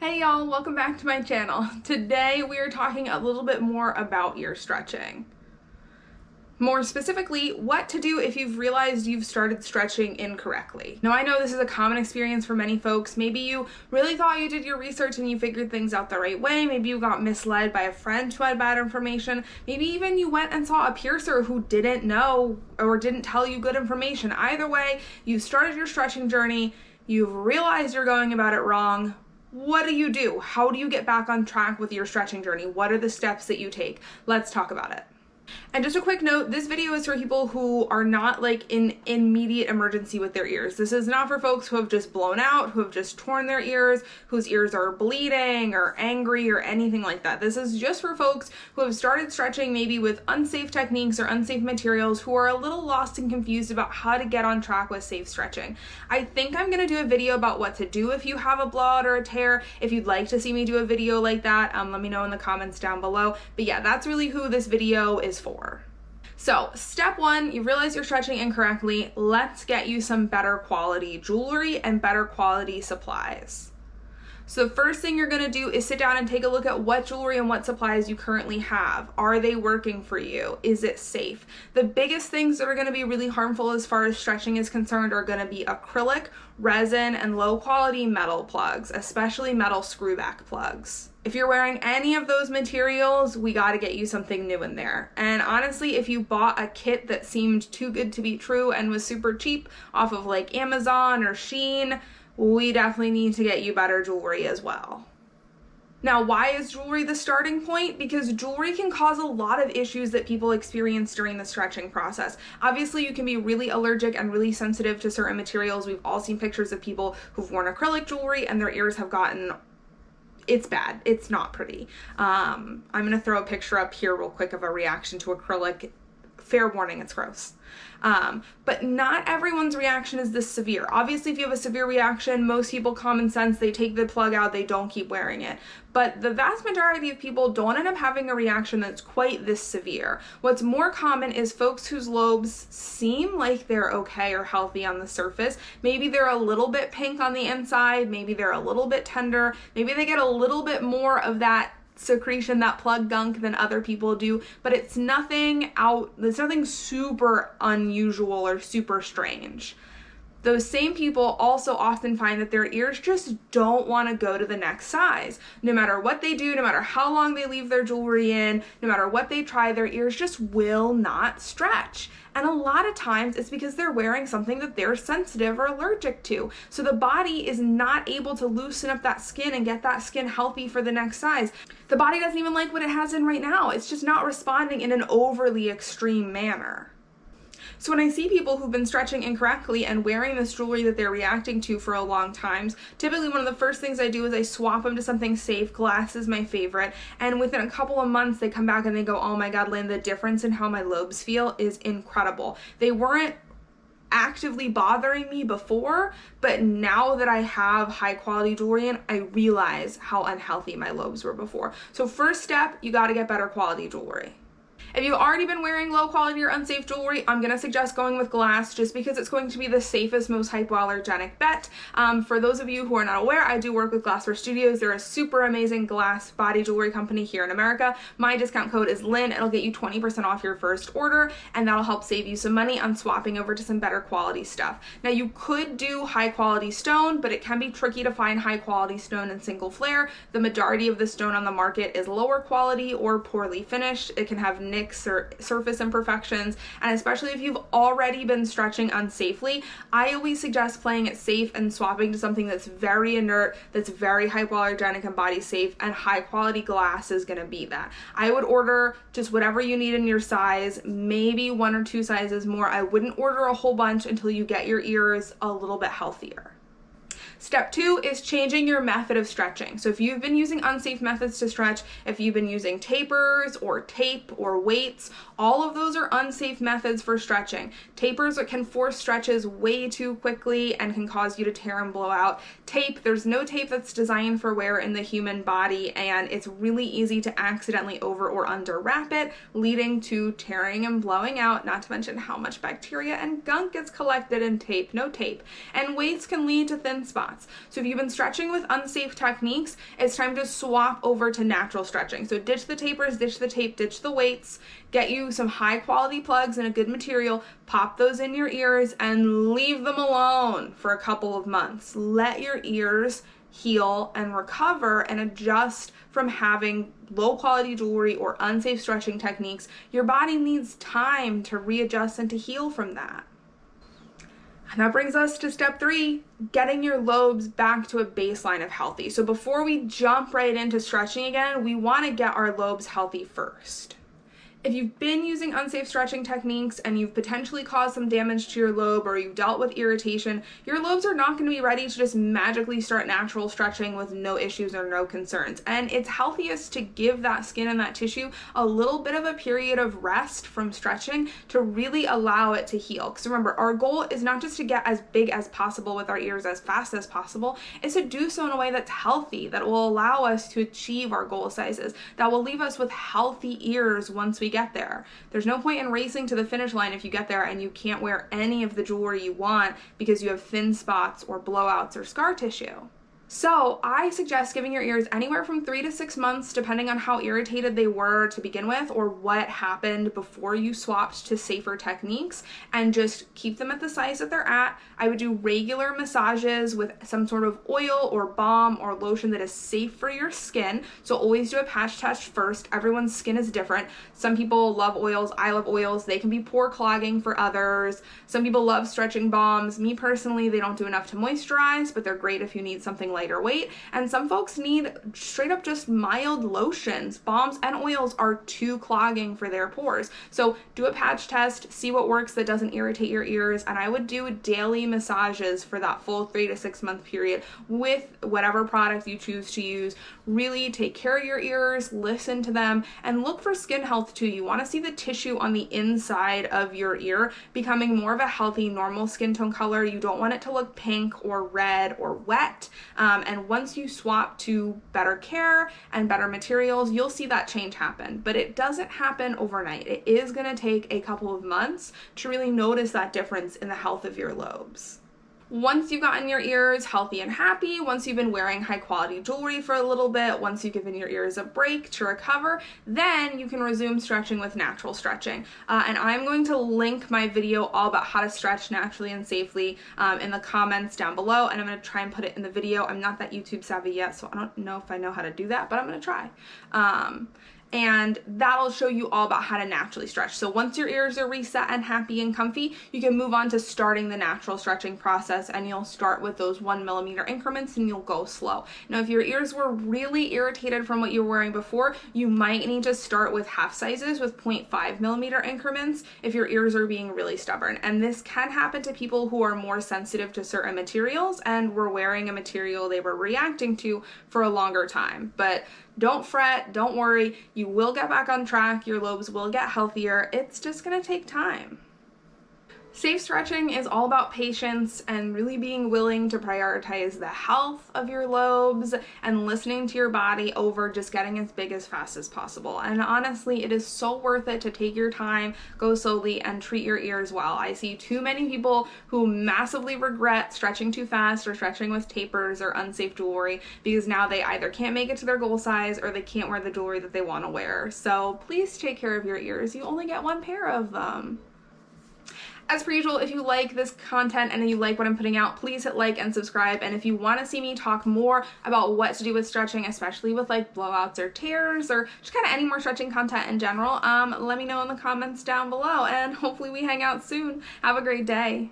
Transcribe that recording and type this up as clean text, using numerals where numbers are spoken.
Hey y'all, welcome back to my channel. Today we are talking a little bit more about ear stretching. More specifically, what to do if you've realized you've started stretching incorrectly. Now I know this is a common experience for many folks. Maybe you really thought you did your research and you figured things out the right way. Maybe you got misled by a friend who had bad information. Maybe even you went and saw a piercer who didn't know or didn't tell you good information. Either way, you've started your stretching journey, you've realized you're going about it wrong. What do you do? How do you get back on track with your stretching journey? What are the steps that you take? Let's talk about it. And just a quick note, this video is for people who are not like in immediate emergency with their ears. This is not for folks who have just blown out, who have just torn their ears, whose ears are bleeding or angry or anything like that. This is just for folks who have started stretching maybe with unsafe techniques or unsafe materials, who are a little lost and confused about how to get on track with safe stretching. I think I'm going to do a video about what to do if you have a blowout or a tear. If you'd like to see me do a video like that, let me know in the comments down below. But yeah, that's really who this video is for. So step one, you realize you're stretching incorrectly. Let's get you some better quality jewelry and better quality supplies. So the first thing you're gonna do is sit down and take a look at what jewelry and what supplies you currently have. Are they working for you? Is it safe? The biggest things that are gonna be really harmful as far as stretching is concerned are gonna be acrylic, resin, and low quality metal plugs, especially metal screwback plugs. If you're wearing any of those materials, we gotta get you something new in there. And honestly, if you bought a kit that seemed too good to be true and was super cheap off of like Amazon or Shein, we definitely need to get you better jewelry as well. Now, why is jewelry the starting point? Because jewelry can cause a lot of issues that people experience during the stretching process. Obviously, you can be really allergic and really sensitive to certain materials. We've all seen pictures of people who've worn acrylic jewelry and their ears have gotten, it's bad. It's not pretty. I'm gonna throw a picture up here real quick of a reaction to acrylic. Fair warning, it's gross. But not everyone's reaction is this severe. Obviously, if you have a severe reaction, most people, common sense, they take the plug out, they don't keep wearing it. But the vast majority of people don't end up having a reaction that's quite this severe. What's more common is folks whose lobes seem like they're okay or healthy on the surface. Maybe they're a little bit pink on the inside, maybe they're a little bit tender, maybe they get a little bit more of that secretion, that plug gunk, than other people do, but it's nothing super unusual or super strange. Those same people also often find that their ears just don't want to go to the next size. No matter what they do, no matter how long they leave their jewelry in, no matter what they try, their ears just will not stretch. And a lot of times it's because they're wearing something that they're sensitive or allergic to. So the body is not able to loosen up that skin and get that skin healthy for the next size. The body doesn't even like what it has in right now. It's just not responding in an overly extreme manner. So when I see people who've been stretching incorrectly and wearing this jewelry that they're reacting to for a long time, typically one of the first things I do is I swap them to something safe. Glass is my favorite. And within a couple of months, they come back and they go, oh my God, Lynn, the difference in how my lobes feel is incredible. They weren't actively bothering me before, but now that I have high quality jewelry in, I realize how unhealthy my lobes were before. So first step, you gotta get better quality jewelry. If you've already been wearing low quality or unsafe jewelry, I'm going to suggest going with glass just because it's going to be the safest, most hypoallergenic bet. For those of you who are not aware, I do work with Glassware Studios. They're a super amazing glass body jewelry company here in America. My discount code is Lynn. It'll get you 20% off your first order, and that'll help save you some money on swapping over to some better quality stuff. Now, you could do high quality stone, but it can be tricky to find high quality stone in single flare. The majority of the stone on the market is lower quality or poorly finished. It can have nicks or surface imperfections, and especially if you've already been stretching unsafely, I always suggest playing it safe and swapping to something that's very inert, that's very hypoallergenic and body safe, and high quality glass is going to be that. I would order just whatever you need in your size, maybe 1 or 2 sizes more. I wouldn't order a whole bunch until you get your ears a little bit healthier. Step 2 is changing your method of stretching. So if you've been using unsafe methods to stretch, if you've been using tapers or tape or weights, all of those are unsafe methods for stretching. Tapers can force stretches way too quickly and can cause you to tear and blow out. Tape, there's no tape that's designed for wear in the human body, and it's really easy to accidentally over or under wrap it, leading to tearing and blowing out, not to mention how much bacteria and gunk gets collected in tape. No tape. And weights can lead to thin spots. knots. So if you've been stretching with unsafe techniques, it's time to swap over to natural stretching. So ditch the tapers, ditch the tape, ditch the weights, get you some high quality plugs and a good material, pop those in your ears and leave them alone for a couple of months. Let your ears heal and recover and adjust from having low quality jewelry or unsafe stretching techniques. Your body needs time to readjust and to heal from that. And that brings us to step 3, getting your lobes back to a baseline of healthy. So before we jump right into stretching again, we want to get our lobes healthy first. If you've been using unsafe stretching techniques and you've potentially caused some damage to your lobe or you've dealt with irritation, your lobes are not going to be ready to just magically start natural stretching with no issues or no concerns. And it's healthiest to give that skin and that tissue a little bit of a period of rest from stretching to really allow it to heal. Because remember, our goal is not just to get as big as possible with our ears as fast as possible, it's to do so in a way that's healthy, that will allow us to achieve our goal sizes, that will leave us with healthy ears once we get there. There's no point in racing to the finish line if you get there and you can't wear any of the jewelry you want because you have thin spots or blowouts or scar tissue. So I suggest giving your ears anywhere from 3 to 6 months, depending on how irritated they were to begin with or what happened before you swapped to safer techniques, and just keep them at the size that they're at. I would do regular massages with some sort of oil or balm or lotion that is safe for your skin. So always do a patch test first. Everyone's skin is different. Some people love oils. I love oils. They can be pore clogging for others. Some people love stretching balms. Me personally, they don't do enough to moisturize, but they're great if you need something lighter weight. And some folks need straight up just mild lotions. Balms and oils are too clogging for their pores. So do a patch test, see what works that doesn't irritate your ears, and I would do daily massages for that full 3 to 6 month period with whatever product you choose to use. Really take care of your ears, listen to them, and look for skin health too. You want to see the tissue on the inside of your ear becoming more of a healthy, normal skin tone color. You don't want it to look pink or red or wet. And once you swap to better care and better materials, you'll see that change happen. But it doesn't happen overnight. It is going to take a couple of months to really notice that difference in the health of your lobes. Once you've gotten your ears healthy and happy, once you've been wearing high quality jewelry for a little bit, once you've given your ears a break to recover, then you can resume stretching with natural stretching. And I'm going to link my video all about how to stretch naturally and safely in the comments down below, and I'm going to try and put it in the video. I'm not that YouTube savvy yet, so I don't know if I know how to do that, but I'm going to try. And that'll show you all about how to naturally stretch. So once your ears are reset and happy and comfy, you can move on to starting the natural stretching process, and you'll start with those 1 millimeter increments and you'll go slow. Now, if your ears were really irritated from what you were wearing before, you might need to start with half sizes with 0.5 millimeter increments if your ears are being really stubborn. And this can happen to people who are more sensitive to certain materials and were wearing a material they were reacting to for a longer time. But don't fret, don't worry, you will get back on track, your lobes will get healthier, it's just gonna take time. Safe stretching is all about patience and really being willing to prioritize the health of your lobes and listening to your body over just getting as big as fast as possible. And honestly, it is so worth it to take your time, go slowly, and treat your ears well. I see too many people who massively regret stretching too fast or stretching with tapers or unsafe jewelry because now they either can't make it to their goal size or they can't wear the jewelry that they want to wear. So please take care of your ears. You only get one pair of them. As per usual, if you like this content and you like what I'm putting out, please hit like and subscribe. And if you want to see me talk more about what to do with stretching, especially with like blowouts or tears or just kind of any more stretching content in general, let me know in the comments down below, and hopefully we hang out soon. Have a great day.